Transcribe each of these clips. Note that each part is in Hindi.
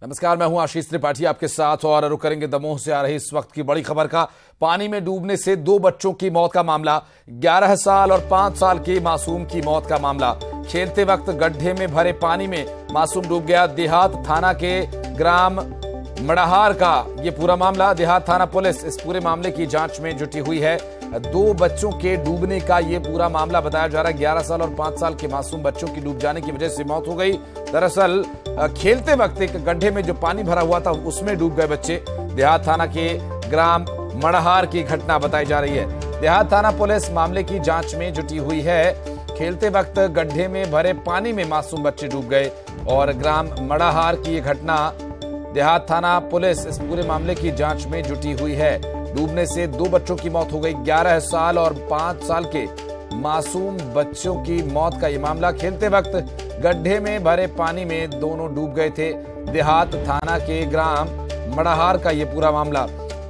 नमस्कार, मैं हूं आशीष त्रिपाठी आपके साथ और रुक करेंगे दमोह से आ रही इस वक्त की बड़ी खबर का। पानी में डूबने से 2 बच्चों की मौत का मामला, 11 साल और 5 साल के मासूम की मौत का मामला। खेलते वक्त गड्ढे में भरे पानी में मासूम डूब गया। देहात थाना के ग्राम मड़हार का ये पूरा मामला। देहात थाना पुलिस इस पूरे मामले की जांच में जुटी हुई है। 2 बच्चों के डूबने का ये पूरा मामला बताया जा रहा है। 11 साल और 5 साल के मासूम बच्चों की डूब जाने की वजह से मौत हो गई। दरअसल खेलते वक्त एक गड्ढे में जो पानी भरा हुआ था उसमें डूब गए बच्चे। देहात थाना के ग्राम मड़हार की घटना बताई जा रही है। देहात थाना पुलिस मामले की जांच में जुटी हुई है। खेलते वक्त गड्ढे में भरे पानी में मासूम बच्चे डूब गए और ग्राम मड़हार की ये घटना। देहात थाना पुलिस इस पूरे मामले की जांच में जुटी हुई है। डूबने से 2 बच्चों की मौत हो गई। 11 साल और 5 साल के मासूम बच्चों की मौत का ये मामला। खेलते वक्त गड्ढे में भरे पानी में दोनों डूब गए थे। देहात थाना के ग्राम मड़हार का ये पूरा मामला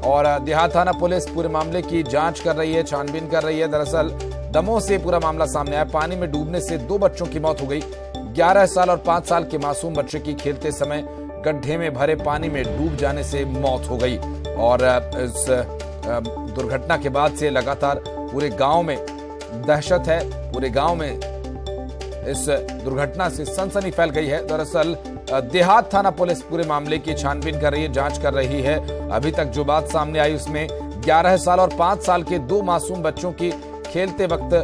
और देहात थाना पुलिस पूरे मामले की जांच कर रही है, छानबीन कर रही है। दरअसल दमोह से पूरा मामला सामने आया। पानी में डूबने से 2 बच्चों की मौत हो गई। 11 साल और 5 साल के मासूम बच्चे की खेलते समय गड्ढे में भरे पानी में डूब जाने से मौत हो गई। और इस दुर्घटना के बाद से लगातार पूरे गांव में दहशत है। पूरे गांव में इस दुर्घटना से सनसनी फैल गई है। दरअसल देहात थाना पुलिस पूरे मामले की छानबीन कर रही है, जांच कर रही है। अभी तक जो बात सामने आई उसमें 11 साल और 5 साल के 2 मासूम बच्चों की खेलते वक्त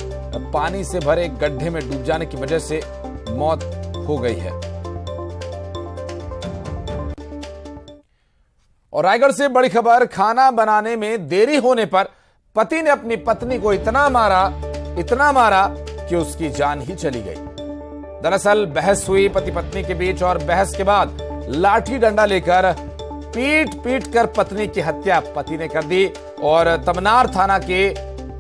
पानी से भरे गड्ढे में डूब जाने की वजह से मौत हो गई है। और रायगढ़ से बड़ी खबर, खाना बनाने में देरी होने पर पति ने अपनी पत्नी को इतना मारा कि उसकी जान ही चली गई। दरअसल बहस हुई पति पत्नी के बीच और बहस के बाद लाठी डंडा लेकर पीट कर पत्नी की हत्या पति ने कर दी। और तमनार थाना के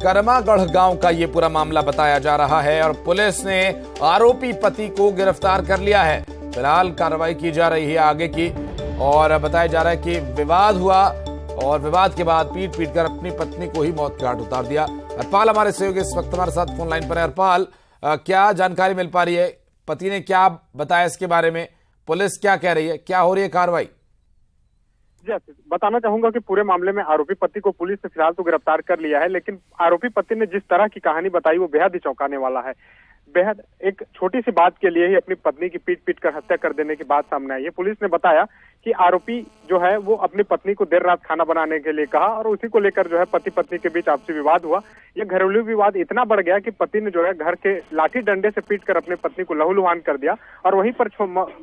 करमागढ़ गांव का यह पूरा मामला बताया जा रहा है और पुलिस ने आरोपी पति को गिरफ्तार कर लिया है। फिलहाल कार्रवाई की जा रही है आगे की और बताया जा रहा है कि विवाद हुआ और विवाद के बाद पीट कर अपनी पत्नी को ही मौत के घाट उतार दिया। हरपाल हमारे सहयोगी इस वक्त हमारे साथ फोन लाइन पर है। हरपाल, क्या जानकारी मिल पा रही है? पति ने क्या बताया इसके बारे में? पुलिस क्या कह रही है? क्या हो रही है कार्रवाई? बताना चाहूंगा कि पूरे मामले में आरोपी पति को पुलिस ने फिलहाल तो गिरफ्तार कर लिया है, लेकिन आरोपी पति ने जिस तरह की कहानी बताई वो बेहद ही चौंकाने वाला है। बेहद एक छोटी सी बात के लिए ही अपनी पत्नी की पीट कर हत्या कर देने की बात सामने आई है। पुलिस ने बताया कि आरोपी जो है वो अपनी पत्नी को देर रात खाना बनाने के लिए कहा और उसी को लेकर जो है पति पत्नी के बीच आपसी विवाद हुआ। यह घरेलू विवाद इतना बढ़ गया कि पति ने जो है घर के लाठी डंडे से पीट कर अपनी पत्नी को लहूलुहान कर दिया और वहीं पर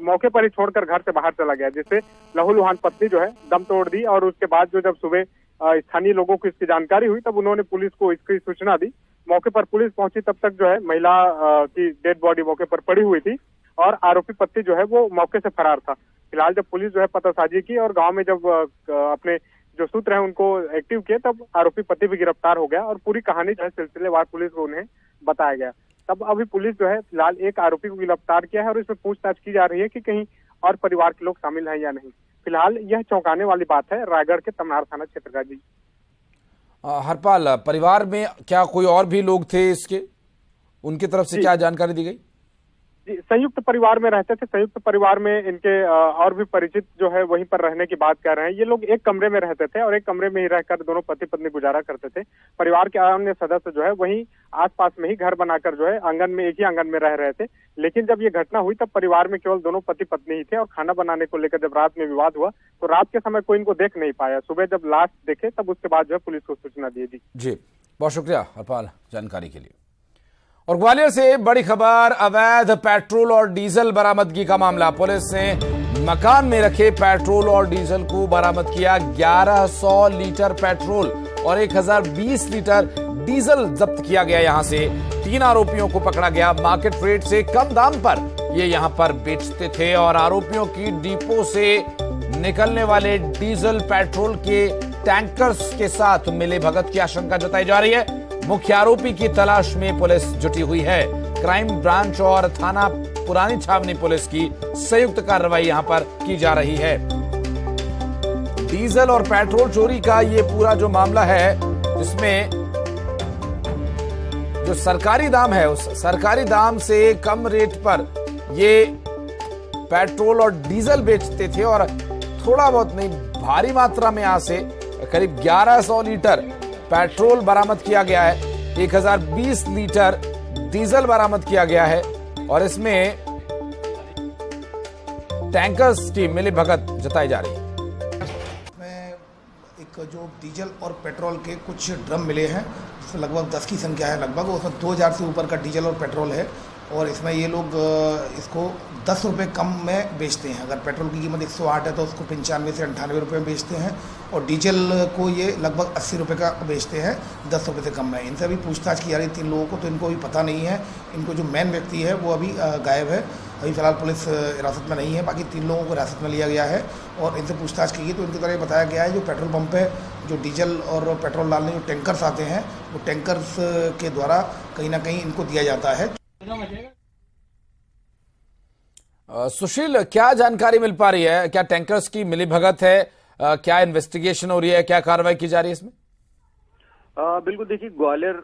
मौके पर ही छोड़कर घर से बाहर चला गया, जिससे लहूलुहान पत्नी जो है दम तोड़ दी। और उसके बाद जो जब सुबह स्थानीय लोगों को इसकी जानकारी हुई तब उन्होंने पुलिस को इसकी सूचना दी। मौके पर पुलिस पहुंची तब तक जो है महिला की डेड बॉडी मौके पर पड़ी हुई थी और आरोपी पति जो है वो मौके से फरार था। फिलहाल जब पुलिस जो है पतासाजी की और गांव में जब अपने जो सूत्र हैं उनको एक्टिव किए तब आरोपी पति भी गिरफ्तार हो गया और पूरी कहानी जो है सिलसिलेवार पुलिस को उन्हें बताया गया। तब अभी पुलिस जो है फिलहाल एक आरोपी को गिरफ्तार किया है और इसमें पूछताछ की जा रही है कि कहीं और परिवार के लोग शामिल हैं या नहीं। फिलहाल यह चौंकाने वाली बात है रायगढ़ के तमनार थाना क्षेत्र का। जी हरपाल, परिवार में क्या कोई और भी लोग थे इसके? उनकी तरफ से क्या जानकारी दी गई? जी, संयुक्त परिवार में रहते थे। संयुक्त परिवार में इनके और भी परिचित जो है वहीं पर रहने की बात कर रहे हैं। ये लोग एक कमरे में रहते थे और एक कमरे में ही रहकर दोनों पति पत्नी गुजारा करते थे। परिवार के अन्य सदस्य जो है वहीं आसपास में ही घर बनाकर जो है आंगन में, एक ही आंगन में रह रहे थे। लेकिन जब ये घटना हुई तब परिवार में केवल दोनों पति पत्नी ही थे और खाना बनाने को लेकर जब रात में विवाद हुआ तो रात के समय कोई इनको देख नहीं पाया। सुबह जब लाश देखे तब उसके बाद जो है पुलिस को सूचना दी। जी, बहुत शुक्रिया हरपाल जानकारी के लिए। और ग्वालियर से बड़ी खबर, अवैध पेट्रोल और डीजल बरामदगी का मामला। पुलिस ने मकान में रखे पेट्रोल और डीजल को बरामद किया। 1100 लीटर पेट्रोल और 1020 लीटर डीजल जब्त किया गया। यहां से 3 आरोपियों को पकड़ा गया। मार्केट रेट से कम दाम पर ये यहां पर बेचते थे और आरोपियों की डिपो से निकलने वाले डीजल पेट्रोल के टैंकर्स के साथ मिले भगत की आशंका जताई जा रही है। मुख्य आरोपी की तलाश में पुलिस जुटी हुई है। क्राइम ब्रांच और थाना पुरानी छावनी पुलिस की संयुक्त कार्रवाई यहां पर की जा रही है। डीजल और पेट्रोल चोरी का ये पूरा जो मामला है जिसमें जो सरकारी दाम है उस सरकारी दाम से कम रेट पर ये पेट्रोल और डीजल बेचते थे और थोड़ा बहुत नहीं, भारी मात्रा में यहां से करीब 1100 लीटर पेट्रोल बरामद किया गया है, 1020 लीटर डीजल बरामद किया गया है और इसमें टैंकर्स की मिलीभगत जताई जा रही है। एक जो डीजल और पेट्रोल के कुछ ड्रम मिले हैं, जिसमें लगभग 10 की संख्या है, लगभग उसमें 2000 से ऊपर का डीजल और पेट्रोल है और इसमें ये लोग इसको 10 रुपये कम में बेचते हैं। अगर पेट्रोल की कीमत 108 है तो उसको 95 से 98 रुपये में बेचते हैं और डीजल को ये लगभग 80 रुपये का बेचते हैं, 10 रुपये से कम में। इनसे अभी पूछताछ की जा रही है 3 लोगों को, तो इनको अभी पता नहीं है। इनको जो मेन व्यक्ति है वो अभी गायब है, अभी फिलहाल पुलिस हिरासत में नहीं है। बाकी 3 लोगों को हिरासत में लिया गया है और इनसे पूछताछ की गई तो इनकी तरह बताया गया है जो पेट्रोल पंप पे जो डीजल और पेट्रोल डालने जो टैंकर्स आते हैं, वो टैंकर्स के द्वारा कहीं ना कहीं इनको दिया जाता है। सुशील, क्या जानकारी मिल पा रही है? क्या टैंकर्स की मिलीभगत है? क्या इन्वेस्टिगेशन हो रही है? क्या कार्रवाई की जा रही है इसमें? बिल्कुल, देखिए ग्वालियर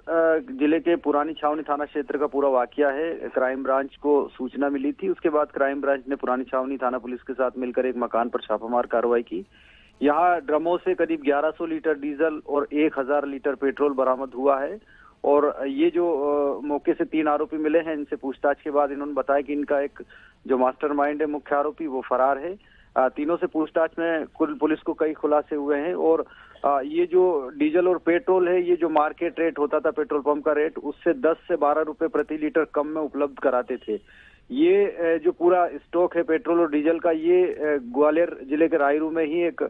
जिले के पुरानी छावनी थाना क्षेत्र का पूरा वाकया है। क्राइम ब्रांच को सूचना मिली थी, उसके बाद क्राइम ब्रांच ने पुरानी छावनी थाना पुलिस के साथ मिलकर एक मकान पर छापामार कार्रवाई की। यहाँ ड्रमों से करीब 1100 लीटर डीजल और 1000 लीटर पेट्रोल बरामद हुआ है और ये जो मौके से 3 आरोपी मिले हैं, इनसे पूछताछ के बाद इन्होंने बताया कि इनका एक जो मास्टरमाइंड है, मुख्य आरोपी, वो फरार है। तीनों से पूछताछ में कुल पुलिस को कई खुलासे हुए हैं और ये जो डीजल और पेट्रोल है, ये जो मार्केट रेट होता था पेट्रोल पंप का रेट, उससे 10 से 12 रुपए प्रति लीटर कम में उपलब्ध कराते थे। ये जो पूरा स्टॉक है पेट्रोल और डीजल का, ये ग्वालियर जिले के रायरू में ही एक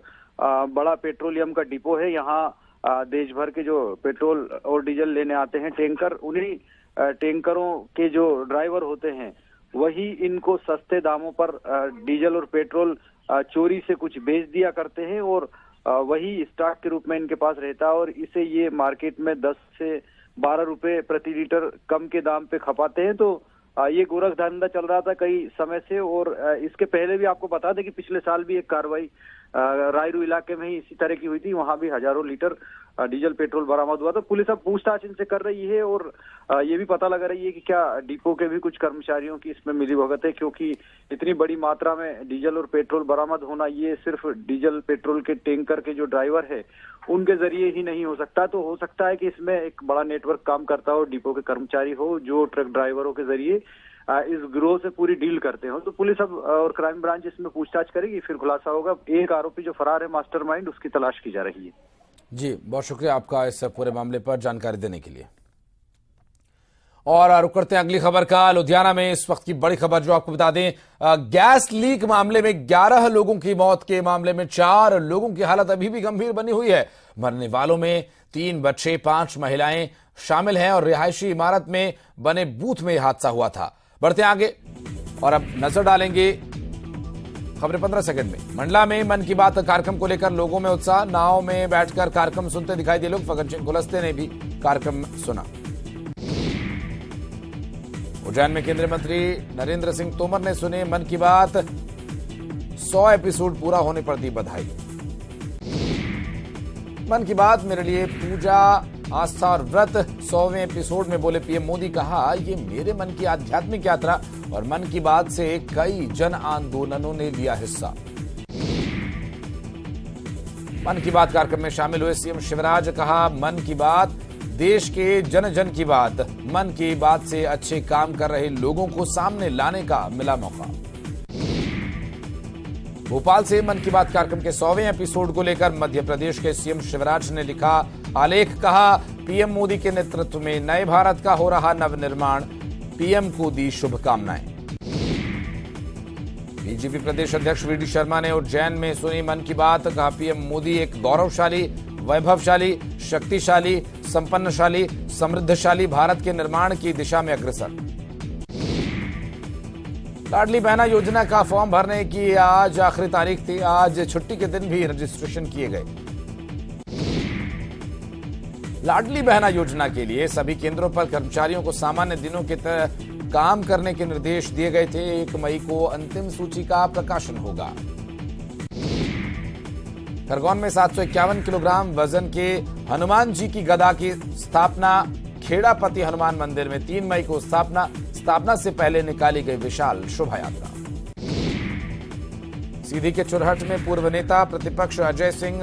बड़ा पेट्रोलियम का डिपो है। यहाँ देश भर के जो पेट्रोल और डीजल लेने आते हैं टैंकर, उन्हीं टैंकरों के जो ड्राइवर होते हैं वही इनको सस्ते दामों पर डीजल और पेट्रोल चोरी से कुछ बेच दिया करते हैं और वही स्टॉक के रूप में इनके पास रहता है और इसे ये मार्केट में 10 से 12 रुपए प्रति लीटर कम के दाम पे खपाते हैं। तो ये गोरख धंधा चल रहा था कई समय से और इसके पहले भी आपको बता दें कि पिछले साल भी एक कार्रवाई रायरू इलाके में ही इसी तरह की हुई थी, वहां भी हजारों लीटर डीजल पेट्रोल बरामद हुआ। तो पुलिस अब पूछताछ इनसे कर रही है और ये भी पता लगा रही है कि क्या डिपो के भी कुछ कर्मचारियों की इसमें मिलीभगत है, क्योंकि इतनी बड़ी मात्रा में डीजल और पेट्रोल बरामद होना ये सिर्फ डीजल पेट्रोल के टैंकर के जो ड्राइवर है उनके जरिए ही नहीं हो सकता। तो हो सकता है कि इसमें एक बड़ा नेटवर्क काम करता हो, डिपो के कर्मचारी हो जो ट्रक ड्राइवरों के जरिए इस गिरोह से पूरी डील करते हो। तो पुलिस अब और क्राइम ब्रांच इसमें पूछताछ करेगी, फिर खुलासा होगा। एक आरोपी जो फरार है मास्टरमाइंड, उसकी तलाश की जा रही है। जी, बहुत शुक्रिया आपका इस पूरे मामले पर जानकारी देने के लिए। और रुक करते हैं अगली खबर का। लुधियाना में इस वक्त की बड़ी खबर जो आपको बता दें, गैस लीक मामले में 11 लोगों की मौत के मामले में 4 लोगों की हालत अभी भी गंभीर बनी हुई है। मरने वालों में 3 बच्चे, 5 महिलाएं शामिल हैं और रिहायशी इमारत में बने बूथ में यह हादसा हुआ था। बढ़ते आगे और अब नजर डालेंगे खबरें 15 सेकंड में। मंडला में मन की बात कार्यक्रम को लेकर लोगों में उत्साह। नाव में बैठकर कार्यक्रम सुनते दिखाई दिए लोग। फगन सिंह कुलस्ते ने भी कार्यक्रम सुना। उज्जैन में केंद्रीय मंत्री नरेंद्र सिंह तोमर ने सुने मन की बात। 100 एपिसोड पूरा होने पर दी बधाई। मन की बात मेरे लिए पूजा, आस्था और व्रत। 100वें एपिसोड में बोले पीएम मोदी, कहा ये मेरे मन की आध्यात्मिक यात्रा और मन की बात से कई जन आंदोलनों ने लिया हिस्सा। मन की बात कार्यक्रम में शामिल हुए सीएम शिवराज, कहा मन की बात देश के जन जन की बात। मन की बात से अच्छे काम कर रहे लोगों को सामने लाने का मिला मौका। भोपाल से मन की बात कार्यक्रम के 100वें एपिसोड को लेकर मध्य प्रदेश के सीएम शिवराज ने लिखा आलेख, कहा पीएम मोदी के नेतृत्व में नए भारत का हो रहा नवनिर्माण। पीएम को दी शुभकामनाएं। बीजेपी प्रदेश अध्यक्ष वीडी शर्मा ने उज्जैन में सुनी मन की बात, कहा पीएम मोदी एक गौरवशाली, वैभवशाली, शक्तिशाली, संपन्नशाली, समृद्धशाली भारत के निर्माण की दिशा में अग्रसर। लाडली बहना योजना का फॉर्म भरने की आज आखिरी तारीख थी। आज छुट्टी के दिन भी रजिस्ट्रेशन किए गए। लाडली बहना योजना के लिए सभी केंद्रों पर कर्मचारियों को सामान्य दिनों की तरह काम करने के निर्देश दिए गए थे। 1 मई को अंतिम सूची का प्रकाशन होगा। खरगोन में 751 किलोग्राम वजन के हनुमान जी की गदा की स्थापना। खेड़ापति हनुमान मंदिर में 3 मई को स्थापना से पहले निकाली गई विशाल शोभा यात्रा। सीधी के चुरहट में पूर्व नेता प्रतिपक्ष अजय सिंह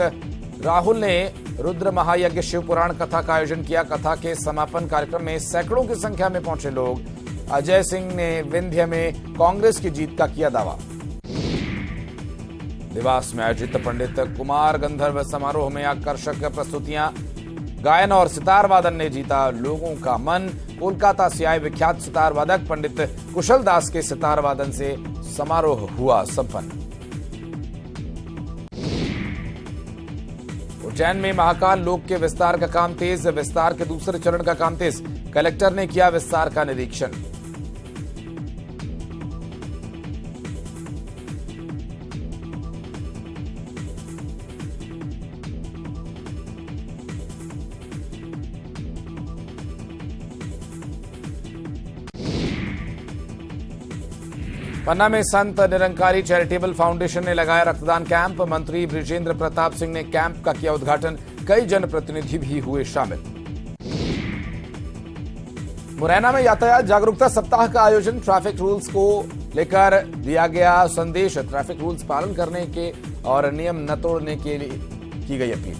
राहुल ने रुद्र महायज्ञ शिव पुराण कथा का आयोजन किया। कथा के समापन कार्यक्रम में सैकड़ों की संख्या में पहुंचे लोग। अजय सिंह ने विंध्य में कांग्रेस की जीत का किया दावा। देवास में आयोजित पंडित कुमार गंधर्व समारोह में आकर्षक प्रस्तुतियां, गायन और सितार वादन ने जीता लोगों का मन। कोलकाता से आए विख्यात सितार वादक पंडित कुशल दास के सितार वादन से समारोह हुआ संपन्न। उज्जैन में महाकाल लोक के विस्तार का काम तेज। विस्तार के दूसरे चरण का काम तेज। कलेक्टर ने किया विस्तार का निरीक्षण। पन्ना में संत निरंकारी चैरिटेबल फाउंडेशन ने लगाया रक्तदान कैंप। मंत्री बृजेंद्र प्रताप सिंह ने कैंप का किया उद्घाटन। कई जनप्रतिनिधि भी हुए शामिल। मुरैना में यातायात जागरूकता सप्ताह का आयोजन। ट्रैफिक रूल्स को लेकर दिया गया संदेश। ट्रैफिक रूल्स पालन करने के और नियम न तोड़ने के लिए की गई अपील।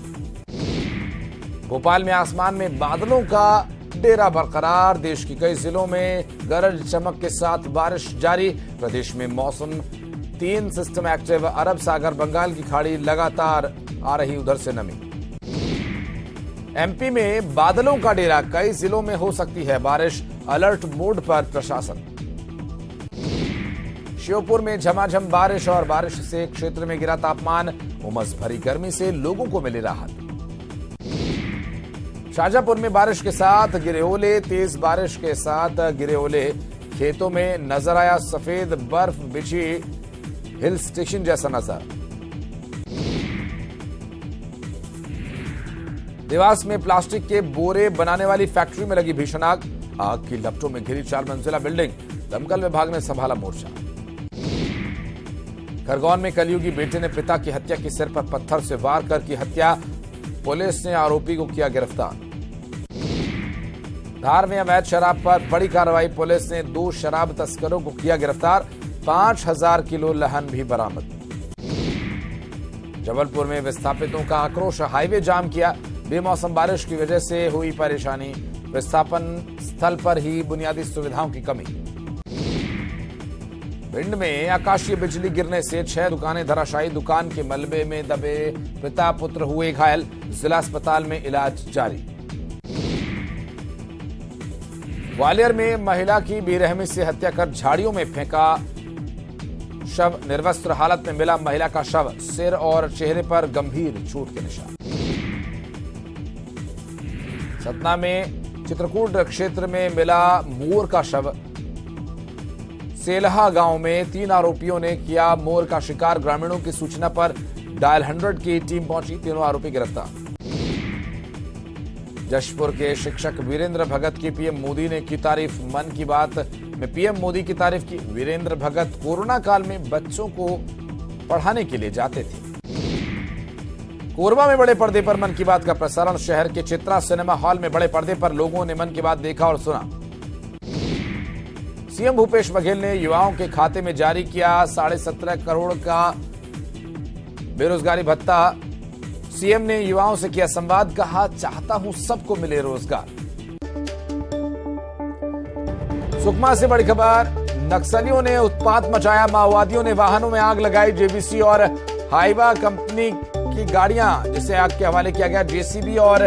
भोपाल में आसमान में बादलों का डेरा बरकरार। देश के कई जिलों में गरज चमक के साथ बारिश जारी। प्रदेश में मौसम 3 सिस्टम एक्टिव। अरब सागर बंगाल की खाड़ी लगातार आ रही उधर से नमी। एमपी में बादलों का डेरा। कई जिलों में हो सकती है बारिश। अलर्ट मोड पर प्रशासन। श्योपुर में झमाझम बारिश और बारिश से क्षेत्र में गिरा तापमान। उमस भरी गर्मी से लोगों को मिली राहत। शाजापुर में बारिश के साथ गिरे ओले। तेज बारिश के साथ गिरे ओले। खेतों में नजर आया सफेद बर्फ बिछी हिल स्टेशन जैसा नजर। देवास में प्लास्टिक के बोरे बनाने वाली फैक्ट्री में लगी भीषण आग। आग की लपटों में घिरी 4 मंजिला बिल्डिंग। दमकल विभाग ने संभाला मोर्चा। खरगोन में कलयुगी बेटे ने पिता की हत्या की सिर पर पत्थर से वार कर की हत्या। पुलिस ने आरोपी को किया गिरफ्तार। धार में अवैध शराब पर बड़ी कार्रवाई। पुलिस ने 2 शराब तस्करों को किया गिरफ्तार। 5000 किलो लहन भी बरामद। जबलपुर में विस्थापितों का आक्रोश। हाईवे जाम किया। बेमौसम बारिश की वजह से हुई परेशानी। विस्थापन स्थल पर ही बुनियादी सुविधाओं की कमी। भिंड में आकाशीय बिजली गिरने से 6 दुकानें धराशायी। दुकान के मलबे में दबे पिता पुत्र हुए घायल। जिला अस्पताल में इलाज जारी। ग्वालियर में महिला की बेरहमी से हत्या कर झाड़ियों में फेंका शव। निर्वस्त्र हालत में मिला महिला का शव। सिर और चेहरे पर गंभीर चोट के निशान। सतना में चित्रकूट क्षेत्र में मिला मोर का शव। सेलहा गांव में 3 आरोपियों ने किया मोर का शिकार। ग्रामीणों की सूचना पर डायल 100 की टीम पहुंची। तीनों आरोपी गिरफ्तार। जशपुर के शिक्षक वीरेंद्र भगत की पीएम मोदी ने की तारीफ। मन की बात में पीएम मोदी की तारीफ की। वीरेंद्र भगत कोरोना काल में बच्चों को पढ़ाने के लिए जाते थे। कोरबा में बड़े पर्दे पर मन की बात का प्रसारण। शहर के चित्रा सिनेमा हॉल में बड़े पर्दे पर लोगों ने मन की बात देखा और सुना। सीएम भूपेश बघेल ने युवाओं के खाते में जारी किया 17.5 करोड़ का बेरोजगारी भत्ता। सीएम ने युवाओं से किया संवाद। कहा, चाहता हूं सबको मिले रोजगार। सुकमा से बड़ी खबर। नक्सलियों ने उत्पात मचाया। माओवादियों ने वाहनों में आग लगाई। जेबीसी और हाइवा कंपनी की गाड़ियां जिसे आग के हवाले किया गया। जेसीबी और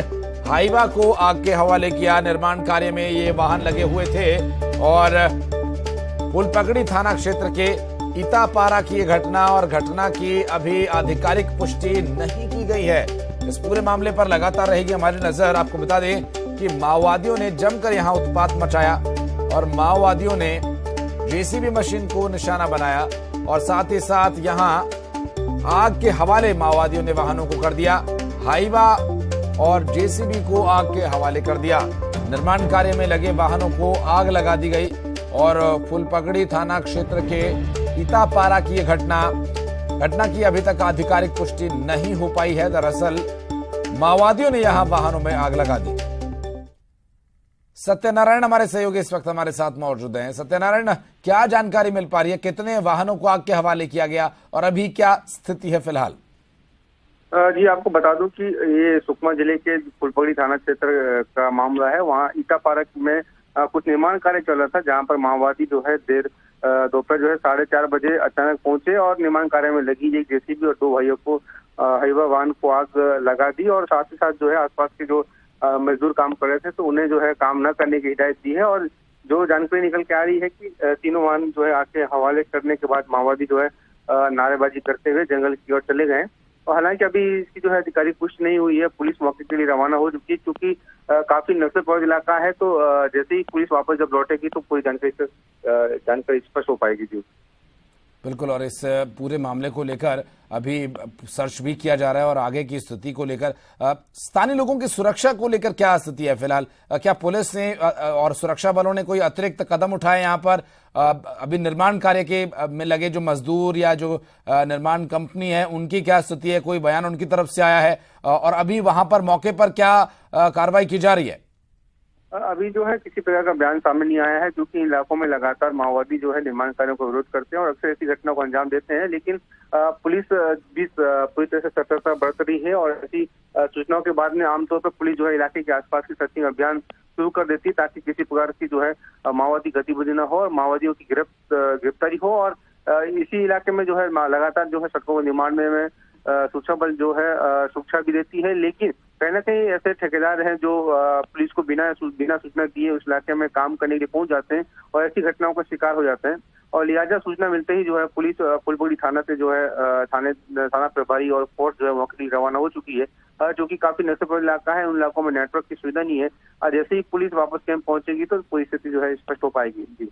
हाइवा को आग के हवाले किया। निर्माण कार्य में ये वाहन लगे हुए थे और फूलपकड़ी थाना क्षेत्र के इतापारा की ये घटना और घटना की अभी आधिकारिक पुष्टि नहीं की गई है। इस पूरे मामले पर लगातार रहेगी हमारी नजर। आपको बता दें कि माओवादियों ने जमकर यहां उत्पात मचाया और माओवादियों ने जेसीबी मशीन को निशाना बनाया और साथ ही साथ यहां आग के हवाले माओवादियों ने वाहनों को कर दिया। हाइवा और जेसीबी को आग के हवाले कर दिया। निर्माण कार्य में लगे वाहनों को आग लगा दी गई और फूलपकड़ी थाना क्षेत्र के इतापारा की यह घटना की अभी तक आधिकारिक पुष्टि नहीं हो पाई है। दरअसल माओवादियों ने यहां वाहनों में आग लगा दी। सत्यनारायण हमारे सहयोगी इस वक्त हमारे साथ मौजूद हैं। सत्यनारायण, क्या जानकारी मिल पा रही है, कितने वाहनों को आग के हवाले किया गया और अभी क्या स्थिति है फिलहाल? जी, आपको बता दूं कि ये सुकमा जिले के फुलपगड़ी थाना क्षेत्र का मामला है। वहाँ ईटा पार्क में कुछ निर्माण कार्य चल रहा था, जहाँ पर माओवादी जो है देर दोपहर जो है 4:30 बजे अचानक पहुंचे और निर्माण कार्य में लगी एक जेसीबी और 2 भाइयों को हाईवा वाहन को आग लगा दी और साथ ही साथ जो है आसपास के जो मजदूर काम कर रहे थे तो उन्हें जो है काम न करने की हिदायत दी है। और जो जानकारी निकल के आ रही है कि तीनों वाहन जो है आग के हवाले करने के बाद माओवादी जो है नारेबाजी करते हुए जंगल की ओर चले गए। और हालांकि अभी इसकी जो है अधिकारिक पुष्टि नहीं हुई है। पुलिस मौके के लिए रवाना हो चुकी है, क्योंकि काफी नक्सल प्रभावित इलाका है। तो जैसे ही पुलिस वापस जब लौटेगी तो पूरी जानकारी स्पष्ट हो पाएगी। जी बिल्कुल, और इस पूरे मामले को लेकर अभी सर्च भी किया जा रहा है और आगे की स्थिति को लेकर स्थानीय लोगों की सुरक्षा को लेकर क्या स्थिति है फिलहाल? क्या पुलिस ने और सुरक्षा बलों ने कोई अतिरिक्त कदम उठाए यहाँ पर? अभी निर्माण कार्य के में लगे जो मजदूर या जो निर्माण कंपनी है उनकी क्या स्थिति है? कोई बयान उनकी तरफ से आया है? और अभी वहां पर मौके पर क्या कार्रवाई की जा रही है? अभी जो है किसी प्रकार का बयान सामने नहीं आया है, क्योंकि इलाकों में लगातार माओवादी जो है निर्माण कार्यों को विरोध करते हैं और अक्सर ऐसी घटना को अंजाम देते हैं। लेकिन पुलिस भी पूरी तरह से सतर्कता बरत रही है और ऐसी सूचनाओं के बाद में आमतौर पर पुलिस जो है इलाके के आसपास की सर्चिंग अभियान शुरू कर देती है, ताकि किसी प्रकार की जो है माओवादी गतिविधि न हो और माओवादियों की गिरफ्तारी हो। और इसी इलाके में जो है लगातार जो है सड़कों के निर्माण में सुरक्षा बल जो है सुरक्षा भी देती है। लेकिन कहीं ना कहीं ऐसे ठेकेदार हैं जो पुलिस को बिना सूचना दिए उस इलाके में काम करने के लिए पहुंच जाते हैं और ऐसी घटनाओं का शिकार हो जाते हैं। और लिहाजा सूचना मिलते ही जो है पुलिस फुलपगड़ी थाना से जो है थाना प्रभारी और फोर्स जो है मौके के लिए रवाना हो चुकी है, जो कि काफी नक्सल प्रभावित इलाका है। उन इलाकों में नेटवर्क की सुविधा नहीं है और जैसे ही पुलिस वापस कैंप पहुंचेगी तो पूरी स्थिति जो है स्पष्ट हो पाएगी। जी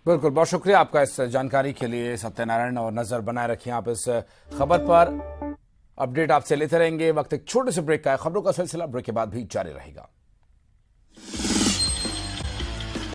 बिल्कुल, बहुत शुक्रिया आपका इस जानकारी के लिए सत्यनारायण, और नजर बनाए रखिए आप इस खबर पर। अपडेट आपसे लेते रहेंगे। वक्त एक छोटे से ब्रेक का है, खबरों का सिलसिला ब्रेक के बाद भी जारी रहेगा।